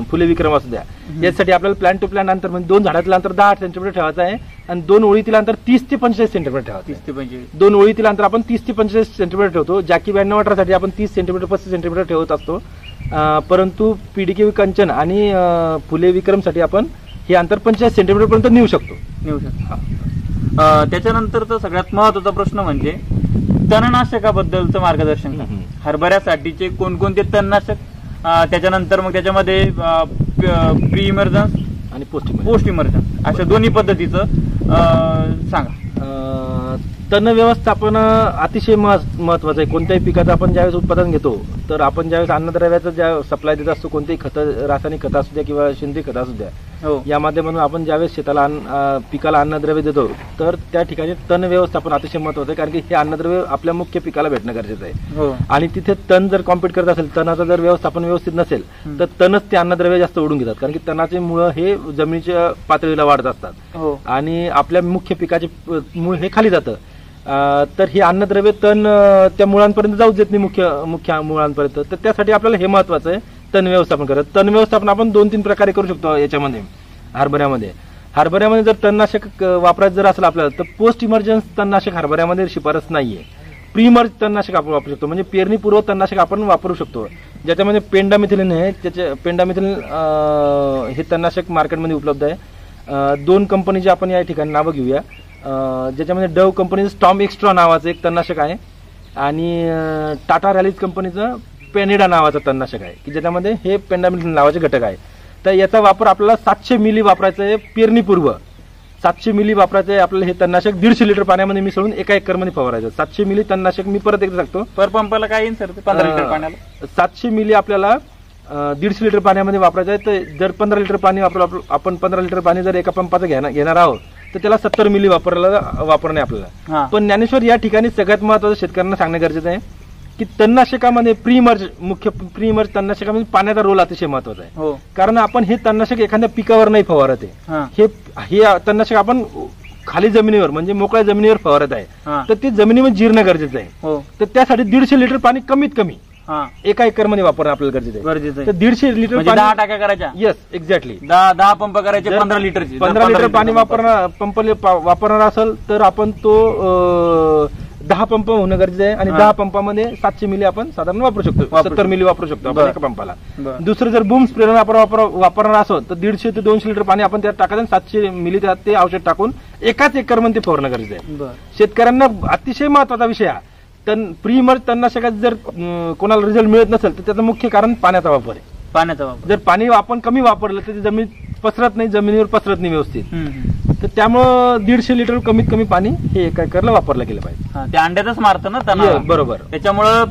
B: फुले विक्रम असू द्या, यासाठी आपल्याला प्लांट टू प्लांट अंतर म्हणजे 2 झाडातलं अंतर 10 सेंटीमीटर ठेवायचं आहे आणि 2 ओळीतील अंतर 30 ते 45 सेंटीमीटर ठेवायचं. 2 ओळीतील अंतर आपण 30 ते 45 सेंटीमीटर ठेवतो. जॅकी 92 साठी आपण 30 सेंटीमीटर 35 सेंटीमीटर ठेवत असतो, परंतु PDQ कांचन आणि फुले विक्रम साठी आपण हे अंतर 45 सेंटीमीटर पर्यंत नेऊ शकतो.
A: त्याच्यानंतरचा सगळ्यात महत्वाचा प्रश्न म्हणजे तणनाशकाबद्दलचं मार्गदर्शन. हरभऱ्यासाठीचे कोणकोणते तणनाशक, त्याच्यानंतर मग त्याच्यामध्ये प्री इमर्जन्स
B: आणि
A: पोस्ट इमर्जन्स अशा दोन्ही पद्धतीचं सांगा.
B: तण व्यवस्थापन अतिशय महत्वाचं आहे. कोणत्याही पिकाचं आपण ज्यावेळेस उत्पादन घेतो तर आपण ज्यावेळेस अन्नद्रव्याचं ज्या सप्लाय देत असतो, कोणतेही खतं, रासायनिक खतं असू द्या किंवा सेंद्रिय खतं असू द्या, या माध्यमातून आपण ज्यावेळेस शेताला पिकाला अन्नद्रव्य देतो तर त्या ठिकाणी तण व्यवस्थापन अतिशय महत्वाचं आहे, कारण की हे अन्नद्रव्य आपल्या मुख्य पिकाला भेटणं गरजेचं आहे. आणि तिथे तण जर कॉम्पीट करत असेल, तणाचं जर व्यवस्थापन व्यवस्थित नसेल तर तणच ते अन्नद्रव्य जास्त ओढून घेतात, कारण की तणाचे मुळं हे जमिनीच्या पातळीला वाढत असतात आणि आपल्या मुख्य पिकाचे मूळ हे खाली जातं. तर हे अन्नद्रव्य तण त्या मुळांपर्यंत जाऊच देत नाही, मुख्य मुळांपर्यंत. तर त्यासाठी आपल्याला हे महत्वाचं आहे तण व्यवस्थापन करत. तण व्यवस्थापन आपण 2-3 प्रकारे करू शकतो याच्यामध्ये. हरभऱ्यामध्ये जर तणनाशक वापरायचं जर असेल आपल्याला तर पोस्ट इमर्जन्स तणनाशक हरभऱ्यामध्ये शिफारस नाहीये. प्री इमर्ज तणनाशक आपण वापरू शकतो, म्हणजे पेरणीपूर्व तणनाशक आपण वापरू शकतो, ज्याच्यामध्ये पेंडामिथिलिन आहे. त्याचे पेंडामिथिलिन हे तणनाशक मार्केटमध्ये उपलब्ध आहे. 2 कंपनीचे आपण या ठिकाणी नावं घेऊया. ज्याच्यामध्ये डव कंपनीचं स्टॉम एक्स्ट्रा नावाचं एक तणनाशक आहे आणि टाटा रॅलीज कंपनीचं पेनिडा नावाचं तणनाशक आहे की ज्याच्यामध्ये हे पेंडामिथिलिन नावाचे घटक आहे. तर याचा वापर आपल्याला 700 मिली वापरायचं आहे पेरणीपूर्व. 700 मिली वापरायचं आहे आपल्याला. हे तणनाशक 150 लिटर पाण्यामध्ये मिसळून एका एकरमध्ये फवारायचं. 700 मिली तणनाशक मी परत एकदा सांगतो.
A: पर पंपाला काय येईल सर? 15 लिटर पाण्याला
B: 700 मिली आपल्याला 150 लिटर पाण्यामध्ये वापरायचं आहे. तर जर 15 लिटर पाणी आपण 15 लिटर पाणी जर एका पंपाचं घेणार आहोत तर त्याला 70 मिली वापरणे आपल्याला. पण ज्ञानेश्वर या ठिकाणी सगळ्यात महत्वाचं शेतकऱ्यांना सांगणं गरजेचं आहे की तणनाशकामध्ये मुख्य प्रीमर्ज तणनाशकामध्ये पाण्याचा रोल अतिशय महत्वाचा आहे.
A: हो
B: कारण आपण हे तणनाशक एखाद्या पिकावर नाही फवारत आहे.
A: हा
B: हे तणनाशक आपण खाली जमिनीवर म्हणजे मोकळ्या जमिनीवर फवारत आहे.
A: हा
B: तर ते जमिनीमध्ये जिरणं गरजेचं आहे.
A: हो
B: तर त्यासाठी 150 लिटर पाणी कमीत कमी
A: हा
B: एका एकर मध्ये वापरणं आपल्याला गरजेचं आहे.
A: गरजेचं
B: तर
A: आहे.
B: 150 लिटर
A: म्हणजे 10 टाक्या करायच्या,
B: येस एक्झॅक्टली
A: 10 पंप करायचे,
B: जर
A: 15 लिटरची.
B: 15 लिटर पाणी वापरणार असेल तर आपण तो 10 पंप होणं गरजेचं आहे. आणि
A: हा.
B: 10 पंपामध्ये 700 मिली आपण साधारण वापरू शकतो, 70 मिली वापरू शकतो आपण
A: बरं.
B: एका पंपाला.
A: बरं.
B: दुसरं जर बूम स्प्रेअर वापरणार असेल तर 150 ते 200 लिटर पाणी आपण त्यात टाकायचं आणि 700 मिली त्यात ते औषध टाकून एकाच एकर मध्ये ते फवारणं गरजेचं आहे.
A: बरं.
B: शेतकऱ्यांना अतिशय महत्वाचा विषय हा. प्रीमर्ज तणनाशकात जर कोणाला रिझल्ट मिळत नसेल तर त्याचं मुख्य कारण पाण्याचा वापर आहे.
A: पाण्याचा वापर.
B: जर पाणी आपण कमी वापरलं तर ते जमीन पसरत नाही, जमिनीवर पसरत नाही व्यवस्थित. तर त्यामुळं 150 लिटर कमीत कमी पाणी हे एका एकरला वापरलं गेलं पाहिजे.
A: हा, ते अंड्यातच मारतं ना त्यांना.
B: बरोबर.
A: त्याच्यामुळं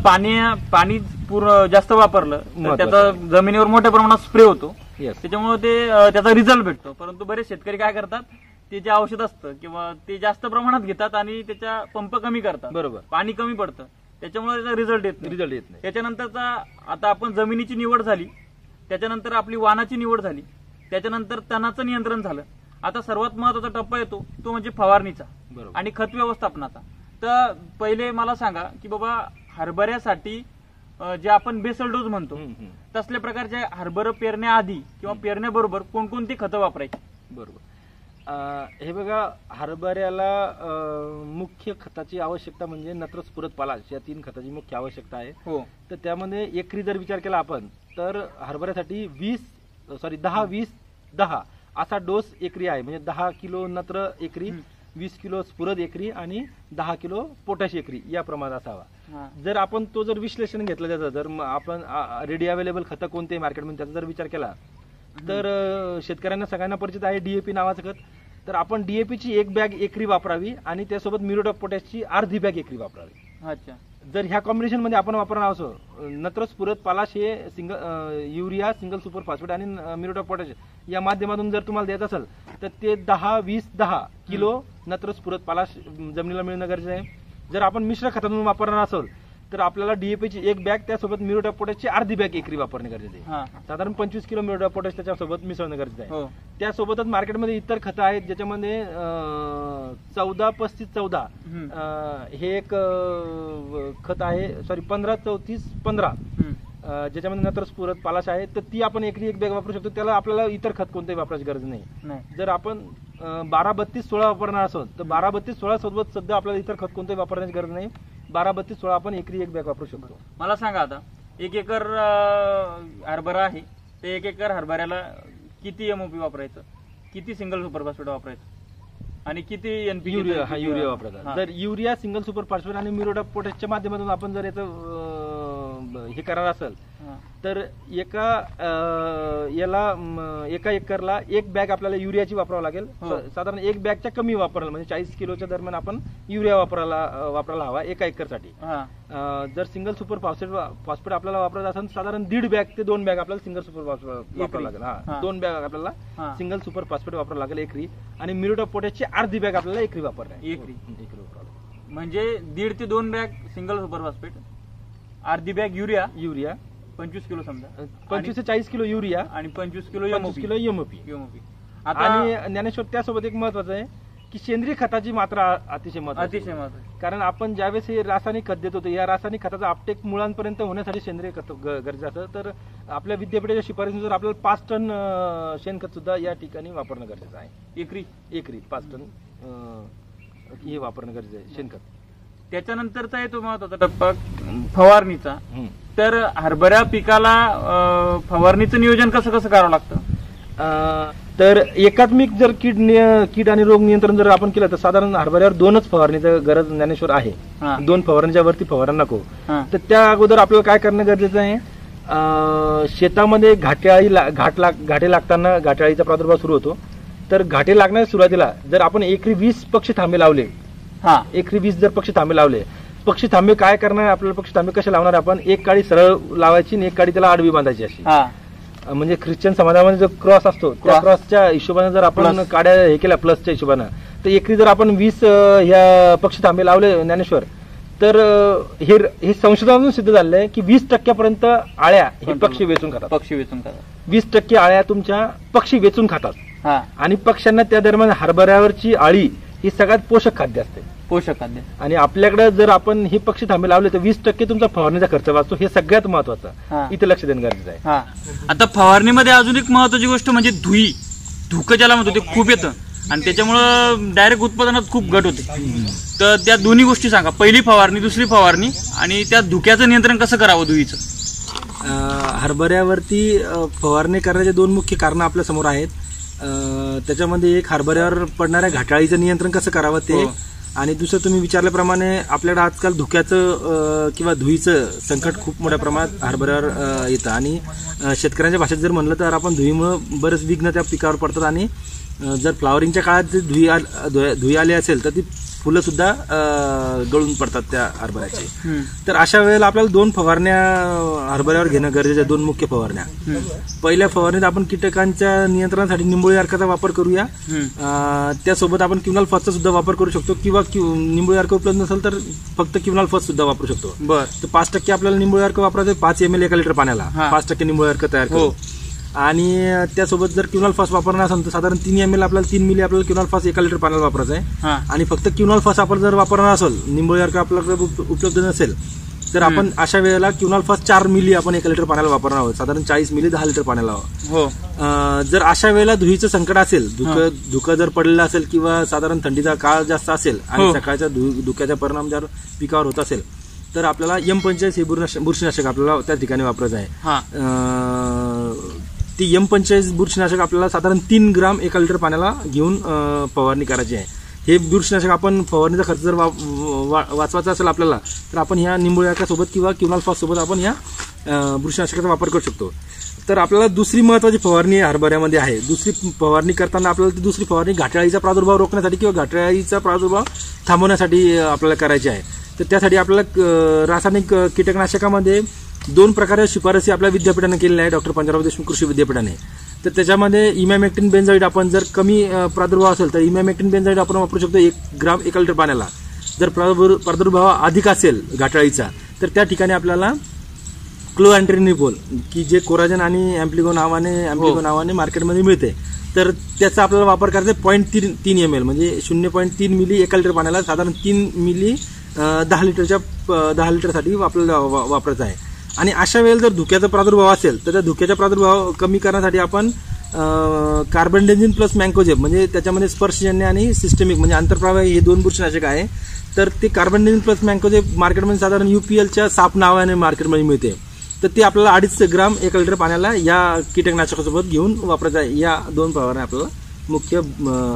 A: पाणी पूर्ण जास्त वापरलं तर
B: महत्वाचं
A: त्याचा जमिनीवर मोठ्या प्रमाणात स्प्रे होतो.
B: येस
A: त्याच्यामुळे ते त्याचा रिझल्ट भेटतो. परंतु बरेच शेतकरी काय करतात, ते जे औषध असतं किंवा ते जास्त प्रमाणात घेतात आणि त्याच्या पंप कमी करतात,
B: बरोबर.
A: पाणी कमी पडतं, त्याच्यामुळे त्याचा रिझल्ट येत नाही.
B: रिझल्ट येत नाही.
A: त्याच्यानंतरचा आता आपण जमिनीची निवड झाली, त्याच्यानंतर आपली वाणाची निवड झाली, त्याच्यानंतर तणाचं नियंत्रण झालं. आता सर्वात महत्वाचा टप्पा येतो तो म्हणजे फवारणीचा
B: बरोबर.
A: आणि खत व्यवस्थापनाचा. तर पहिले मला सांगा की बाबा हरभऱ्यासाठी जे आपण बेसल डोस म्हणतो तसल्या प्रकारच्या हरभरा पेरण्याआधी किंवा पेरण्याबरोबर कोणकोणती खतं वापरायची?
B: बरोबर. हे बघा, हरभऱ्याला मुख्य खताची आवश्यकता म्हणजे नत्र, स्फुरद, पालाश या 3 खताची मुख्य आवश्यकता आहे.
A: हो.
B: तर त्यामध्ये एकरी जर विचार केला आपण तर हरभऱ्यासाठी 10-20-10 असा डोस एकरी आहे. म्हणजे 10 किलो नत्र एकरी, 20 किलो स्फुरद एकरी आणि 10 किलो पोटॅश एकरी या प्रमाणात असावा.
A: हा.
B: जर आपण तो जर विश्लेषण घेतलं त्याचं, जर आपण रेडी अवेलेबल खतं कोणते मार्केटमध्ये त्याचा जर विचार केला तर शेतकऱ्यांना सगळ्यांना परिचित आहे डीएपी नावाचं खत. तर आपण डीएपीची 1 बॅग एकरी वापरावी आणि त्यासोबत म्युरेट ऑफ पोटॅशची अर्धी बॅग एकरी वापरावी.
A: अच्छा.
B: जर ह्या कॉम्बिनेशन मध्ये आपण वापरणार असो, नत्र, स्फुरद, पालाश हे युरिया, सिंगल सुपर फॉस्फेट आणि म्युरेट ऑफ पोटॅश या माध्यमातून जर तुम्हाला द्यायचं असेल तर ते 10-20-10 किलो नत्र, स्फुरद, पालाश जमिनीला मिळणं गरजेचं आहे. जर आपण मिश्र खतातून वापरणार असेल तर आपल्याला डीएपीची 1 बॅग त्यासोबत म्युरेट ऑफ पोटॅशची अर्धी बॅग एकरी वापरणे गरजेचे आहे.
A: हा.
B: साधारण 25 किलो म्युरेट ऑफ पोटॅश त्याच्यासोबत मिसळणं गरजेचं आहे.
A: हो.
B: त्यासोबतच मार्केटमध्ये इतर खतं आहेत ज्याच्यामध्ये 14-35-14 हे एक खत आहे, सॉरी 15-34-15 ज्याच्यामध्ये नत्र, स्फुरद, पालाश आहे. तर ती आपण एकरी 1 बॅग वापरू शकतो. त्याला आपल्याला इतर खत कोणतेही वापरायची गरज नाही. जर आपण 12-32-16 वापरणार असो तर 12-32-16 सोबत सध्या आपल्याला इतर खत कोणतेही वापरण्याची गरज नाही. 12-32-16 आपण एकरी 1 बॅग वापरू शकतो.
A: मला सांगा आता 1 एकर हरभरा आहे, ते 1 एकर हरभऱ्याला किती एमओपी वापरायचं, किती सिंगल सुपर फॉस्फेट वापरायचं आणि किती एनपीके?
B: युरिया वापरायचा. जर युरिया, सिंगल सुपर फॉस्फेट आणि म्युरेट ऑफ पोटॅशच्या माध्यमातून आपण जर याचं हे करणार असेल तर एका एकरला 1 बॅग आपल्याला युरियाची वापरावं लागेल. साधारण 1 बॅगच्या कमी वापरायला म्हणजे 40 किलोच्या दरम्यान आपण युरिया वापरायला हवा एका एकरसाठी. जर सिंगल सुपर फॉस्फेट आपल्याला वापरायचं असेल साधारण 1.5 बॅग ते 2 बॅग आपल्याला सिंगल सुपर फॉस्फेट वापरावं लागेल. 2 बॅग आपल्याला सिंगल सुपर फॉस्फेट वापरावं लागेल एकरी. आणि म्युरेट ऑफ पोटॅशची अर्धी बॅग आपल्याला एकरी वापरायला
A: एकरी वापरावं. म्हणजे 1.5 ते 2 बॅग सिंगल सुपर फॉस्फेट, अर्धी बॅग युरिया 25 किलो समजा,
B: 25 ते 40 किलो युरिया
A: आणि 25 किलो
B: एमओपी.
A: आता
B: आणि ज्ञानेश्वर त्यासोबत एक महत्वाचं आहे की सेंद्रिय खताची मात्रा अतिशय महत्वाची. कारण आपण ज्यावेळेस हे रासायनिक खत देत होतो, या रासायनिक खताचा आपटेक मुळांपर्यंत होण्यासाठी सेंद्रिय खत गरजेचं असतं. तर आपल्या विद्यापीठाच्या शिफारसीनुसार आपल्याला 5 टन शेणखत सुद्धा या ठिकाणी वापरणं गरजेचं आहे. एकरी 5 टन हे वापरणं गरजेचं आहे शेणखत.
A: त्याच्यानंतरचा आहे तो महत्वाचा टप्पा फवारणीचा. तर हरभरा पिकाला फवारणीचं नियोजन कसं करावं लागतं?
B: तर एकात्मिक जर कीड आणि रोग नियंत्रण जर आपण केलं तर साधारण हरभऱ्यावर 2च फवारणीची गरज ज्ञानेश्वर आहे. 2 फवारणीच्या वरती फवारण नको. तर त्या अगोदर आपल्याला काय करणं गरजेचं आहे, शेतामध्ये घाटे लागताना घाटेअळीचा प्रादुर्भाव सुरू होतो. तर घाटे लागण्याच्या सुरुवातीला जर आपण एकरी 20 पक्षी थांबे लावले, एकरी 20 जर पक्षी थांबे लावले, पक्षी थांबे काय करणार आपल्याला, पक्षी थांबे कसे लावणार आपण, एक काडी सरळ लावायची आणि एक काडी त्याला आडवी बांधायची अशी. म्हणजे ख्रिश्चन समाजामध्ये जो क्रॉस असतो त्या क्रॉसच्या हिशोबाने जर आपण काड्या हे केल्या प्लसच्या हिशोबाने, तर एकरी जर आपण 20 ह्या पक्षी थांबे लावले ज्ञानेश्वर, तर हे संशोधनातून सिद्ध झालेलं आहे की 20% आळ्या हे पक्षी वेचून खातात. 20% आळ्या तुमच्या पक्षी वेचून खातात आणि पक्ष्यांना त्या दरम्यान हरभऱ्यावरची आळी ही सगळ्यात पोषक खाद्य असते. आणि आपल्याकडे जर आपण हे पक्षी थांबे लावले तर 20% तुमचा फवारणीचा खर्च वाचतो. हे सगळ्यात महत्वाचं, इथे लक्ष देणं गरजेचं आहे.
A: आता फवारणीमध्ये अजून एक महत्वाची गोष्ट म्हणजे धुकं ज्याला म्हणतो ते खूप येतं आणि त्याच्यामुळं डायरेक्ट उत्पादनात खूप घट होते. तर त्या दोन्ही गोष्टी सांगा, पहिली फवारणी, दुसरी फवारणी, आणि त्या धुक्याचं नियंत्रण कसं करावं धुळीचं.
B: हरभऱ्यावरती फवारणी करण्याचे 2 मुख्य कारण आपल्या समोर आहेत. त्याच्यामध्ये एक हरभऱ्यावर पडणाऱ्या घाटाळीचं नियंत्रण कसं करावं ते, आणि दुसरं तुम्ही विचारल्याप्रमाणे आपल्याकडे आजकाल धुक्याचं किंवा धुळीचं संकट खूप मोठ्या प्रमाणात हरभऱ्यावर येतं. आणि शेतकऱ्यांच्या भाषेत जर म्हणलं तर आपण धुळीमुळे बरेच विघ्न त्या पिकावर पडतात. आणि जर फ्लावरिंगच्या काळात धुळी आली असेल तर ती फुलं सुद्धा गळून पडतात त्या हरभऱ्याची. तर अशा वेळेला आपल्याला 2 फवारण्या हरभऱ्यावर घेणं गरजेचं आहे. 2 मुख्य फवारण्या. पहिल्या फवारणीत आपण कीटकांच्या नियंत्रणासाठी निंबोळी अर्काचा वापर करूया. त्यासोबत आपण क्विनॉल फॉसचा सुद्धा वापर करू शकतो, किंवा निंबोळी अर्क उपलब्ध नसेल तर फक्त क्विनॉल फॉस सुद्धा वापरू शकतो. तर 5% आपल्याला निंबोळी अर्क वापरायचं. 5 ml 1 लिटर पाण्याला 5% निंबोळी अर्क तयार करू. आणि त्यासोबत जर क्विनॉल फॉस वापरणार असेल तर साधारण 3 ml आपल्याला 3 मिली आपल्याला क्विनॉल फॉस 1 लिटर पाण्याला वापरायचं आहे. आणि फक्त क्विनॉल फॉस आपण जर वापरणार असेल, निंबोळी अर्क आपल्याकडे उपलब्ध नसेल तर आपण अशा वेळेला क्विनॉल फॉस 4 मिली आपण 1 लिटर पाण्याला वापरणार आहोत. साधारण 40 मिली 10 लिटर पाण्याला. जर अशा वेळेला धुळीचं संकट असेल, धुकं जर पडलेलं असेल किंवा साधारण थंडीचा काळ जास्त असेल आणि सकाळच्या धुक्याचा परिणाम जर पिकावर होत असेल तर आपल्याला M45 हे बुरशीनाशक आपल्याला त्या ठिकाणी वापरायचं आहे. ती M45 बुरशीनाशक आपल्याला साधारण 3 ग्राम 1 लिटर पाण्याला घेऊन फवारणी करायची आहे. हे बुरशीनाशक आपण फवारणीचा खर्च जर वाचवायचा असेल आपल्याला तर आपण ह्या निंबोळी अर्कासोबत किंवा क्विनॉल फॉस सोबत आपण ह्या बुरशीनाशकाचा वापर करू शकतो. तर आपल्याला दुसरी महत्वाची फवारणी हरभऱ्यामध्ये आहे. दुसरी फवारणी करताना आपल्याला ती दुसरी फवारणी घाटाळीचा प्रादुर्भाव रोखण्यासाठी किंवा घाटाळीचा प्रादुर्भाव थांबवण्यासाठी आपल्याला करायची आहे. तर त्यासाठी आपल्याला रासायनिक कीटकनाशकामध्ये 2 प्रकारे शिफारसी आपल्या विद्यापीठाने केलेल्या आहे, डॉक्टर पंजाबराव देशमुख कृषी विद्यापीठाने. तर त्याच्यामध्ये इमॅमेक्टिन बेन्झाईड आपण जर कमी प्रादुर्भाव असेल तर इमॅमेक्टिन बेन्झाईड आपण वापरू शकतो 1 ग्राम 1 लिटर पाण्याला. जर प्रादुर्भाव अधिक असेल घाटाळीचा तर त्या ठिकाणी आपल्याला क्लोअँट्रेनिपोल की जे कोराजन आणि ॲम्प्लिगो नावाने मार्केटमध्ये मिळते, तर त्याचा आपल्याला वापर करायचा 0.3 ml म्हणजे 0.3 मिली 1 लिटर पाण्याला, साधारण 3 मिली 10 लिटरसाठी आपल्याला वापरायचं आहे. आणि अशा वेळेला जर धुक्याचा प्रादुर्भाव असेल तर त्या धुक्याचा प्रादुर्भाव कमी करण्यासाठी आपण कार्बनडेझिम प्लस मँकोजेब म्हणजे त्याच्यामध्ये स्पर्शजन्य आणि सिस्टेमिक म्हणजे आंतरप्रवाही हे 2 बुरशीनाशक आहे. तर ते कार्बनडेझिम प्लस मँकोजेब मार्केटमध्ये साधारण UPLच्या साप नावाने मार्केटमध्ये मिळते. तर ते आपल्याला 2.5 ग्राम 1 लिटर पाण्याला या कीटकनाशकासोबत घेऊन वापरायचं आहे. या 2 फवारण्या आपल्याला मुख्य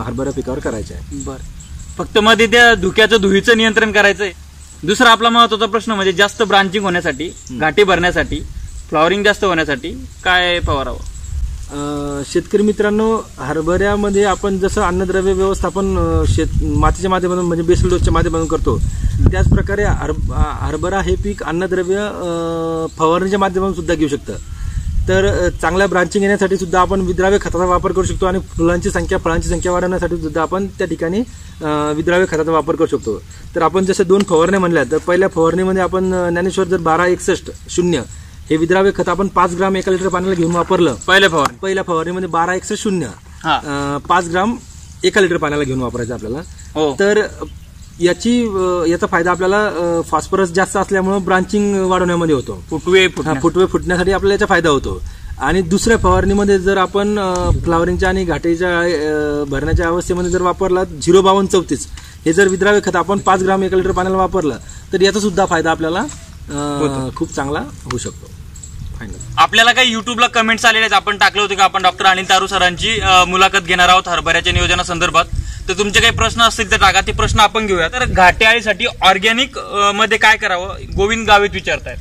B: हरभरा पिकावर करायच्या आहे.
A: बरं, फक्त मध्ये त्या धुळीचं नियंत्रण करायचं आहे. दुसरा आपला महत्वाचा प्रश्न म्हणजे जास्त ब्रांचिंग होण्यासाठी, गाठी भरण्यासाठी, फ्लॉवरिंग जास्त होण्यासाठी काय फवारावं.
B: शेतकरी मित्रांनो, हरभऱ्यामध्ये आपण जसं अन्नद्रव्य व्यवस्थापन मातीच्या माध्यमातून म्हणजे बेसल डोसच्या माध्यमातून करतो, त्याच प्रकारे हरभरा हे पीक अन्नद्रव्य फवारणीच्या माध्यमातून सुद्धा घेऊ शकतं. तर चांगल्या ब्रांचिंग येण्यासाठी सुद्धा आपण विद्राव्य खताचा वापर करू शकतो आणि फळांची संख्या वाढवण्यासाठी सुद्धा आपण त्या ठिकाणी विद्राव्य खताचा वापर करू शकतो. तर आपण जसे 2 फवारण्या म्हणल्या, तर पहिल्या फवारणीमध्ये आपण ज्ञानेश्वर जर 1261 हे विद्राव्य खत आपण 5 ग्राम 1 लिटर पाण्याला घेऊन वापरलं. पहिल्या फवारणीमध्ये 1261 5 ग्राम 1 लिटर पाण्याला घेऊन वापरायचं आपल्याला. तर याचा फायदा आपल्याला फॉस्फरस जास्त असल्यामुळे ब्रांचिंग वाढवण्यामध्ये होतो, फुटवे फुटण्यासाठी आपल्याला याचा फायदा होतो. आणि दुसऱ्या फवारणीमध्ये जर आपण फ्लावरिंगच्या आणि घाटेच्या भरण्याच्या अवस्थेमध्ये जर वापरला 05234 हे जर विद्राव्य खत आपण 5 ग्राम 1 लिटर पाण्याला वापरलं तर याचा सुद्धा फायदा आपल्याला खूप चांगला होऊ शकतो.
A: आपल्याला काही युट्यूबला कमेंट्स आलेले आहेत, आपण टाकले होते की आपण डॉक्टर अनिल तारू सरांची मुलाखत घेणार आहोत हरभऱ्याच्या नियोजनासंदर्भात. तर तुमचे काही प्रश्न असतील तर टाका, ते प्रश्न आपण घेऊया. तर घाटेआळीसाठी ऑर्गॅनिक मध्ये काय करावं, गोविंद गावित विचारतायत.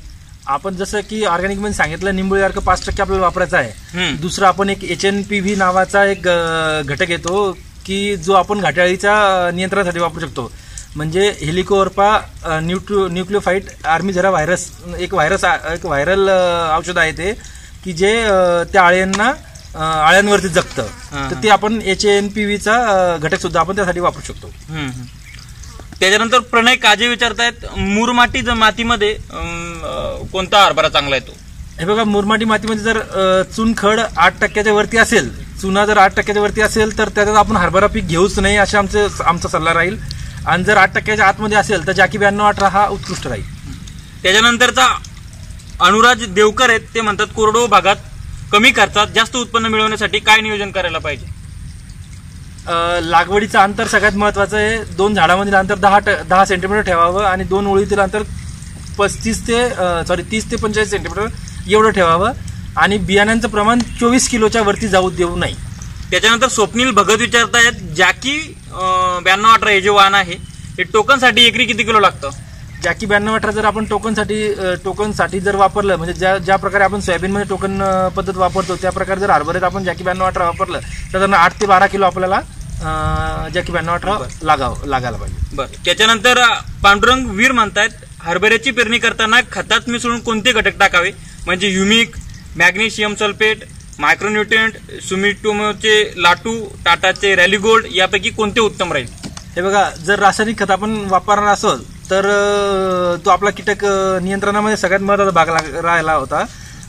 B: आपण जसं की ऑर्गॅनिक मध्ये सांगितलं, निंबोळी अर्क 5% आपल्याला वापरायचा आहे. दुसरा आपण एक HNPV नावाचा एक घटक येतो की जो आपण घाटेआळीच्या नियंत्रणासाठी वापरू शकतो. म्हणजे हेलिकोवर्पा न्यूक्लिओफाइट आर्मीझेरा व्हायरस एक व्हायरल औषध आहे ते की जे त्या आळ्यांवरती जगतं. तर ते आपण HNPV चा घटक सुद्धा आपण त्यासाठी वापरू शकतो.
A: त्याच्यानंतर प्रणय काजे विचारतायत मुरमाटी मातीमध्ये कोणता हरभरा चांगला येतो?
B: हे बघा, मुरमाटी मातीमध्ये जर चुनखड 8% वरती असेल, चुना जर 8% वरती असेल तर त्याच्यात आपण हरभरा पीक घेऊच नाही असे आमचा सल्ला राहील. आणि जर 8% आतमध्ये असेल तर जॅकी 9218 हा उत्कृष्ट राहील.
A: त्याच्यानंतरचा अनुराज देवकर आहेत, ते म्हणतात कोरडवाहू भागात कमी खर्चात जास्त उत्पन्न मिळवण्यासाठी काय नियोजन करायला पाहिजे?
B: लागवडीचं अंतर सगळ्यात महत्वाचं आहे. 2 झाडामधील अंतर 10 सेंटीमीटर ठेवावं आणि 2 ओळीतील अंतर 30 ते 45 सेंटीमीटर एवढं ठेवावं आणि बियाण्यांचं प्रमाण 24 किलोच्या वरती जाऊ देऊ नये.
A: त्याच्यानंतर स्वप्नील भगत विचारतायत जॅकी 9218 हे जे वाहन आहे हे टोकनसाठी एकरी किती किलो लागतं?
B: जॅकी 9218 जर आपण टोकनसाठी जर वापरलं, म्हणजे ज्या प्रकारे आपण सोयाबीनमध्ये टोकन पद्धत वापरतो त्या प्रकारे जर हरभऱ्यात आपण जॅकी 9218 वापरलं तर 8 ते 12 किलो आपल्याला जॅकी 9218 लागायला पाहिजे.
A: बरं. त्याच्यानंतर पांडुरंग वीर म्हणतायत हरभऱ्याची पेरणी करताना खतात मिसळून कोणते घटक टाकावे, म्हणजे ह्युमिक, मॅग्नेशियम सल्फेट, मायक्रोन्यूट्रिएंट, सुमिटोमोचे लाटू, टाटाचे रॅली गोल्ड यापैकी कोणते उत्तम राहील?
B: हे बघा, जर रासायनिक खत आपण वापरणार असेल तर तो आपला कीटक नियंत्रणामध्ये सगळ्यात महत्त्वाचा भाग राहिला होता.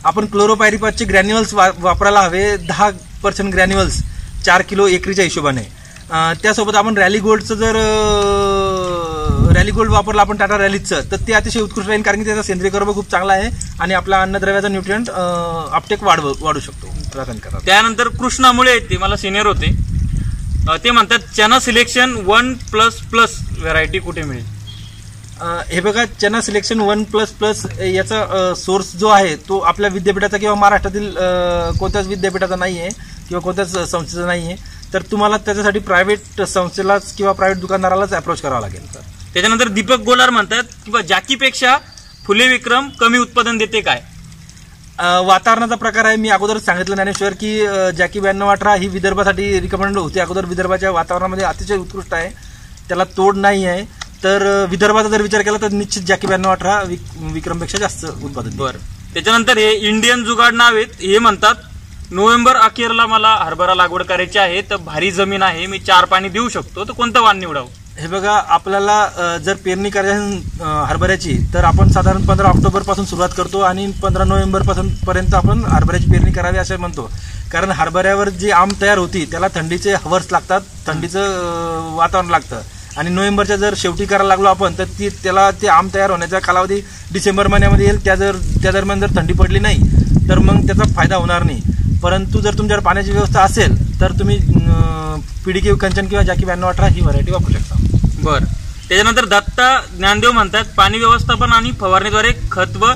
B: आपण क्लोरोपायरिफॉसचे ग्रॅन्युअल्स वापरायला हवे, 10% ग्रॅन्युअल्स 4 किलो एकरीच्या हिशोबाने. त्यासोबत आपण रॅली गोल्ड वापरला आपण टाटा रॅलीचं तर ते अतिशय उत्कृष्ट राहील, कारण की त्याचा सेंद्रिय कर्ब खूप चांगला आहे आणि आपल्या अन्नद्रव्याचा न्यूट्रिएंट अपटेक वाढू शकतो रासायनिक खतात.
A: त्यानंतर कृष्णामुळे ते मला सिनियर होते, ते म्हणतात चना सिलेक्शन 1++ व्हरायटी कुठे मिळेल?
B: हे बघा, चना सिलेक्शन 1++ याचा सोर्स जो आहे तो आपल्या विद्यापीठाचा किंवा महाराष्ट्रातील कोणत्याच विद्यापीठाचा नाहीये किंवा कोणत्याच संस्थेचा नाहीये, तर तुम्हाला त्याच्यासाठी प्रायव्हेट संस्थेलाच किंवा प्रायव्हेट दुकानदारालाच अप्रोच करावा लागेल.
A: त्याच्यानंतर दीपक गोलार म्हणतात किंवा जॅकीपेक्षा फुले विक्रम कमी उत्पादन देते काय?
B: वातावरणाचा प्रकार आहे. मी अगोदर सांगितलं ज्ञानेश्वर की जॅकी 9218 ही विदर्भासाठी रिकमेंड होती अगोदर. विदर्भाच्या वातावरणामध्ये अतिशय उत्कृष्ट आहे, त्याला तोड नाही आहे. तर विदर्भाचा जर विचार केला तर निश्चित जॅकी 9218 विक्रमपेक्षा जास्त उत्पादन.
A: बरं. त्याच्यानंतर हे इंडियन जुगाड नाव आहेत, हे म्हणतात नोव्हेंबर अखेरला मला हरभरा लागवड करायची आहे, तर भारी जमीन आहे, मी 4 पाणी देऊ शकतो, तर कोणतं वाण निवडावं?
B: हे बघा, आपल्याला जर पेरणी करायची हरभऱ्याची तर आपण साधारण 15 ऑक्टोबर पासून सुरुवात करतो आणि 15 नोव्हेंबर पर्यंत आपण हरभऱ्याची पेरणी करावी असं म्हणतो. कारण हरभऱ्यावर जी आम तयार होती त्याला थंडीचे हवर्स लागतात, थंडीचं वातावरण लागतं आणि नोव्हेंबरच्या जर शेवटी करायला लागलो आपण तर त्याला ते आम तयार होण्याचा कालावधी डिसेंबर महिन्यामध्ये येईल. त्या दरम्यान जर थंडी पडली नाही तर मग त्याचा फायदा होणार नाही. परंतु जर तुमच्यावर पाण्याची व्यवस्था असेल तर तुम्ही PDK कंचन किंवा जॅकी 9218 ही व्हरायटी वापरू शकता.
A: बरं. त्याच्यानंतर दत्ता ज्ञानदेव म्हणतात पाणी व्यवस्थापन आणि फवारणीद्वारे खत व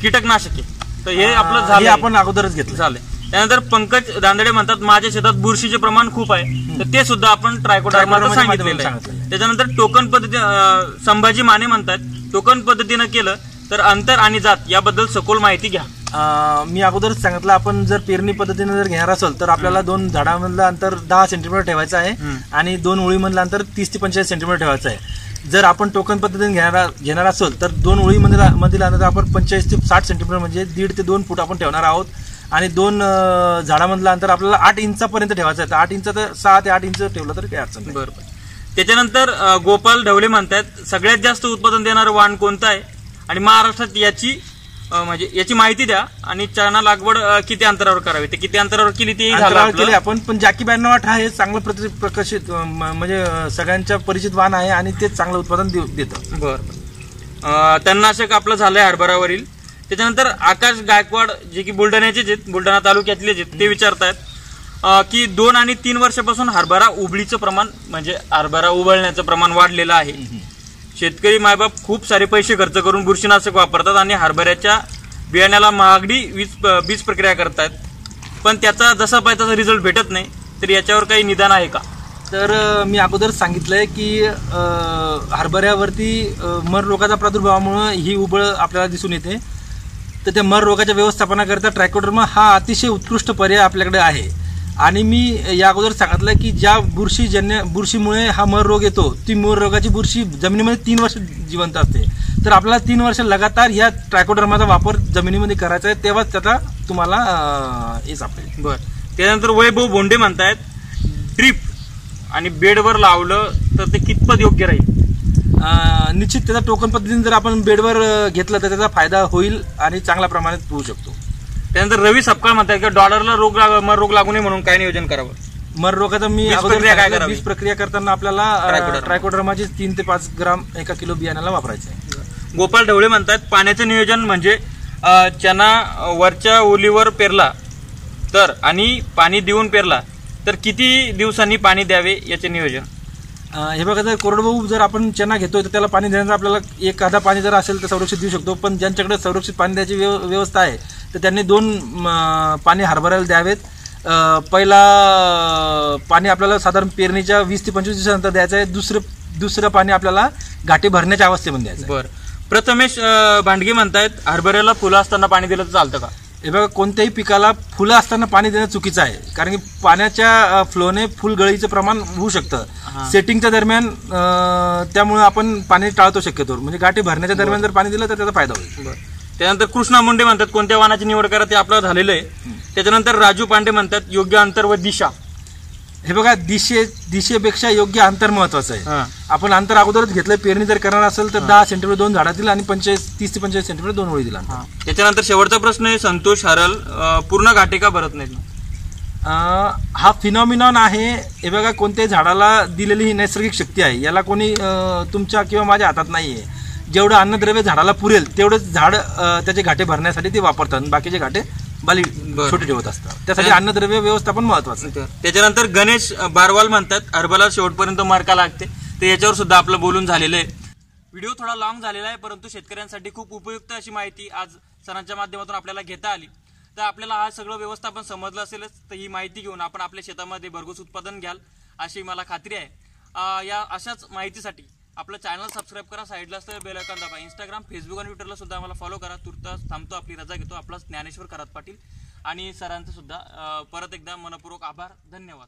A: कीटकनाशके, तर हे आपलं झालं,
B: आपण अगोदरच घेतलं
A: झालंय. त्यानंतर पंकज दांदडे म्हणतात माझ्या शेतात बुरशीचे प्रमाण खूप आहे, तर ते सुद्धा आपण ट्रायकोडर्माचं सांगितलेलं आहे. त्याच्यानंतर टोकन पद्धती संभाजी माने म्हणतात टोकन पद्धतीनं केलं तर अंतर आणि जात याबद्दल सखोल माहिती घ्या.
B: मी अगोदरच सांगितलं, आपण जर पेरणी पद्धतीने जर घेणार असेल तर आपल्याला 2 झाडामधलं अंतर 10 सेंटीमीटर ठेवायचं आहे आणि 2 ओळीमधलं अंतर 30 ते 45 सेंटीमीटर ठेवायचं आहे. जर आपण टोकन पद्धतीने घेणार असेल तर 2 ओळीमधील अंतर आपण 45 ते 60 सेंटीमीटर म्हणजे 1.5 ते 2 फूट आपण ठेवणार आहोत आणि 2 झाडामधलं अंतर आपल्याला 8 इंचापर्यंत ठेवायचं आहे. 8 इंच तर 6 ते 8 इंच ठेवलं तर काही अडचण नाही.
A: बरोबर. त्याच्यानंतर गोपाल ढवले म्हणतात सगळ्यात जास्त उत्पादन देणारं वाण कोणतं आहे आणि महाराष्ट्रात याची माहिती द्या आणि चना लागवड किती अंतरावर करावी, ते किती अंतरावर केली ते
B: केली आपण. पण जॅकी 9218 हे चांगलं प्रकाशित म्हणजे सगळ्यांच्या परिचित वाण आहे आणि ते चांगलं उत्पादन देतं.
A: बरं. तणनाशक आपलं झालंय हरभरावरील. त्याच्यानंतर आकाश गायकवाड जे की बुलढाण्याचेच आहेत, बुलढाणा तालुक्यातलेच आहेत, ते विचारतायत की 2 आणि 3 वर्षापासून हरभरा उबळीचं प्रमाण म्हणजे हरभरा उबळण्याचं प्रमाण वाढलेलं आहे. शेतकरी मायबाप खूप सारे पैसे खर्च करून बुरशीनाशक वापरतात आणि हरभऱ्याच्या बियाण्याला महागडी बीज प्रक्रिया करतात, पण त्याचा जसा पाहिजे तसा रिझल्ट भेटत नाही, तर याच्यावर काही निदान आहे का?
B: तर मी अगोदर सांगितलंय की हरभऱ्यावरती मर रोगाच्या प्रादुर्भावामुळे ही उबळ आपल्याला दिसून येते. तर त्या मर रोगाच्या व्यवस्थापनाकरता ट्रायकोडर्मा हा अतिशय उत्कृष्ट पर्याय आपल्याकडे आहे. आणि मी या अगोदर सांगितलं की ज्या बुरशीमुळे हा मर रोग येतो ती मर रोगाची बुरशी जमिनीमध्ये 3 वर्ष जिवंत असते. तर आपल्याला 3 वर्ष लगातार या ट्रायकोडर्माचा वापर जमिनीमध्ये करायचा आहे, तेव्हाच त्याचा तुम्हाला हे सापडेल.
A: बरं. त्यानंतर वैभव भोंडे म्हणतायत ड्रीप आणि बेडवर लावलं तर ते कितपत योग्य राहील?
B: निश्चित त्याचा टोकन पद्धतीने जर आपण बेडवर घेतलं तर त्याचा फायदा होईल आणि चांगल्या प्रमाणात होऊ शकतो.
A: त्यानंतर रवी सपकाळ म्हणतात की डॉलरला मर रोग लागू नये म्हणून काय नियोजन करावं?
B: मर रोगाचा मी
A: बीज
B: अगोदर
A: प्रक्रिया काय
B: सांगितलं,
A: करावी?
B: बीज प्रक्रिया करताना आपल्याला ट्रायकोडर्माची 3 ते 5 ग्राम 1 किलो बियाण्याला वापरायचं आहे.
A: गोपाल ढवळे म्हणतात पाण्याचं नियोजन म्हणजे चना वरच्या ओलीवर पेरला तर आणि पाणी देऊन पेरला तर किती दिवसांनी पाणी द्यावे याचे नियोजन?
B: हे बघा, जर कोरडवाहू जर आपण चना घेतोय तर त्याला पाणी देण्याचं आपल्याला एक आधा पाणी जर असेल तर संरक्षित देऊ शकतो. पण ज्यांच्याकडे संरक्षित पाणी द्यायची व्यवस्था आहे तर त्यांनी 2 पाणी हरभऱ्याला द्यावेत. पहिला पाणी आपल्याला साधारण पेरणीच्या 20 ते 25 दिवसानंतर द्यायचं आहे. दुसरं पाणी आपल्याला गाठी भरण्याच्या अवस्थेमध्ये द्यायचं आहे.
A: बरं. प्रथमेश भांडगे म्हणतायत हरभऱ्याला फुलं असताना पाणी दिलं तर चालतं का?
B: हे बघा, कोणत्याही पिकाला फुलं असताना पाणी देणं चुकीचं आहे, कारण की पाण्याच्या फ्लोने फुलगळीचं प्रमाण होऊ शकतं. सेटिंगच्या दरम्यान त्यामुळे आपण पाणी टाळतो शक्यतो. म्हणजे गाठी भरण्याच्या दरम्यान जर पाणी दिलं तर त्याचा फायदा होईल.
A: त्यानंतर कृष्णा मुंडे म्हणतात कोणत्या वाहनाची निवड करा ते आपलं झालेलं आहे. त्याच्यानंतर राजू पांडे म्हणतात योग्य अंतर व दिशा.
B: हे बघा, दिशेपेक्षा योग्य अंतर महत्वाचं आहे. आपण अंतर अगोदरच घेतलं. पेरणी जर करणार असेल तर 10 सेंटीमीटर 2 झाडातील आणि 30 ते 45 सेंटीमीटर 2 ओळी दिला.
A: त्याच्यानंतर शेवटचा प्रश्न आहे संतोष हरल, पूर्ण गाठी का भरत नाहीत?
B: हा फिनॉमिनॉन आहे. हे बघा, कोणत्याही झाडाला दिलेली ही नैसर्गिक शक्ती आहे. याला कोणी तुमच्या किंवा माझ्या हातात नाहीये. जेवढं अन्नद्रव्य झाडाला पुरेल तेवढंच झाड त्याचे घाटे भरण्यासाठी ते वापरतात. बाकीचे घाटे बाली छोटे ठेवत असतात. त्यासाठी अन्नद्रव्य व्यवस्थापन महत्वाचं आहे.
A: त्याच्यानंतर गणेश बारवाल म्हणतात हरभरा शेवटपर्यंत मरका लागते. तर याच्यावर सुद्धा आपलं बोलून झालेलं आहे. व्हिडिओ थोडा लॉंग झालेला आहे परंतु शेतकऱ्यांसाठी खूप उपयुक्त अशी माहिती आज सरांच्या माध्यमातून आपल्याला घेता आली. तर आपल्याला हा सगळं व्यवस्थापन समजलं असेलच. तर ही माहिती घेऊन आपण आपल्या शेतामध्ये भरघोस उत्पादन घ्याल अशी मला खात्री आहे. या अशाच माहितीसाठी आपलं चॅनल सबस्क्राईब करा, साईडला असतं बेल आयकॉन दाबा. इंस्टाग्राम, फेसबुक आणि ट्विटरला सुद्धा आम्हाला फॉलो करा. तुर्तास थांबतो, आपली रजा घेतो. आपला ज्ञानेश्वर खरात पाटील आणि सरांचं सुद्धा परत एकदा मनपूर्वक आभार. धन्यवाद.